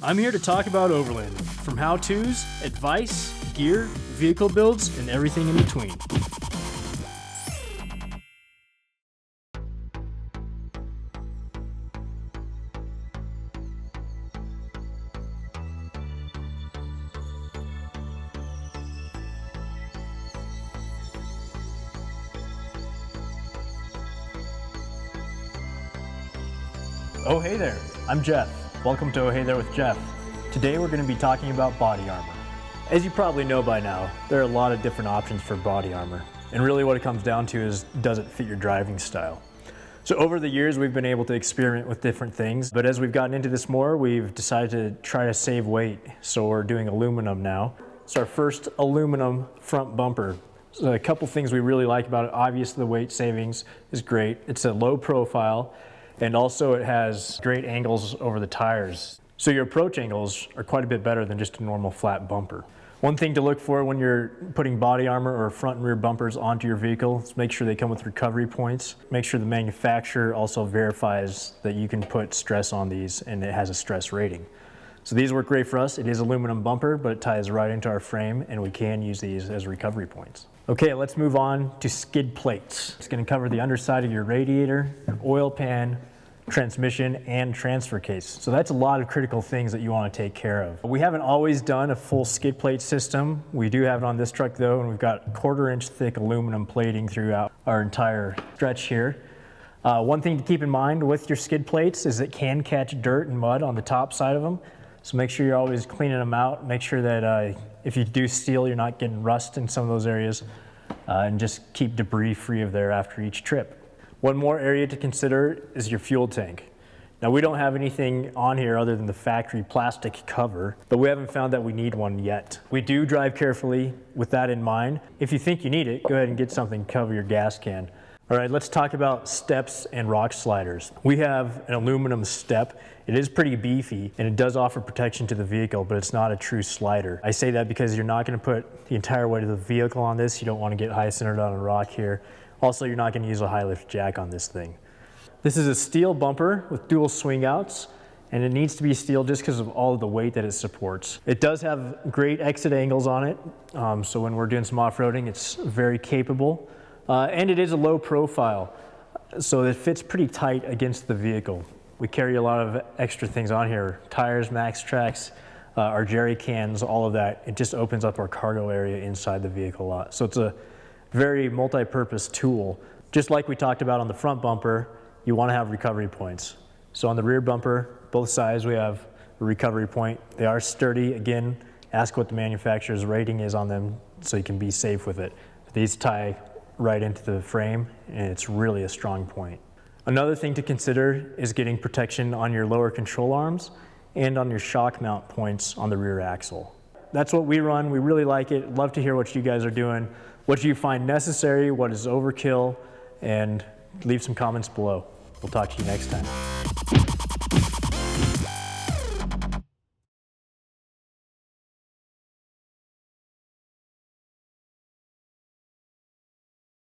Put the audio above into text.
I'm here to talk about Overlanding, from how-tos, advice, gear, vehicle builds, and everything in between. Oh hey there, I'm Jeff. Welcome to Oh Hey There with Jeff. Today we're going to be talking about body armor. As you probably know by now, there are a lot of different options for body armor. And really what it comes down to is, does it fit your driving style? So over the years we've been able to experiment with different things, but as we've gotten into this more, we've decided to try to save weight. So we're doing aluminum now. It's our first aluminum front bumper. So a couple things we really like about it. Obviously the weight savings is great. It's a low profile. And also it has great angles over the tires. So your approach angles are quite a bit better than just a normal flat bumper. One thing to look for when you're putting body armor or front and rear bumpers onto your vehicle is make sure they come with recovery points. Make sure the manufacturer also verifies that you can put stress on these and it has a stress rating. So these work great for us. It is aluminum bumper, but it ties right into our frame and we can use these as recovery points. Okay, let's move on to skid plates. It's going to cover the underside of your radiator, your oil pan, transmission, and transfer case. So that's a lot of critical things that you want to take care of. We haven't always done a full skid plate system. We do have it on this truck though, and we've got 1/4 inch thick aluminum plating throughout our entire stretch here. One thing to keep in mind with your skid plates is it can catch dirt and mud on the top side of them. So make sure you're always cleaning them out. Make sure that if you do steel, you're not getting rust in some of those areas, and just keep debris free of there after each trip. One more area to consider is your fuel tank. Now we don't have anything on here other than the factory plastic cover, but we haven't found that we need one yet. We do drive carefully with that in mind. If you think you need it, go ahead and get something to cover your gas can. All right, let's talk about steps and rock sliders. We have an aluminum step. It is pretty beefy and it does offer protection to the vehicle, but it's not a true slider. I say that because you're not going to put the entire weight of the vehicle on this. You don't want to get high centered on a rock here. Also, you're not going to use a high lift jack on this thing. This is a steel bumper with dual swing outs, and it needs to be steel just because of all of the weight that it supports. It does have great exit angles on it, so when we're doing some off-roading, it's very capable. And it is a low profile, so it fits pretty tight against the vehicle. We carry a lot of extra things on here, tires, max tracks, our jerry cans, all of that. It just opens up our cargo area inside the vehicle a lot. So it's a very multi-purpose tool. Just like we talked about on the front bumper, you want to have recovery points. So on the rear bumper, both sides we have a recovery point. They are sturdy. Again, ask what the manufacturer's rating is on them so you can be safe with it. These tie right into the frame and it's really a strong point. Another thing to consider is getting protection on your lower control arms and on your shock mount points on the rear axle. That's what we run. We really like it. Love to hear what you guys are doing. What do you find necessary? What is overkill? And leave some comments below. We'll talk to you next time.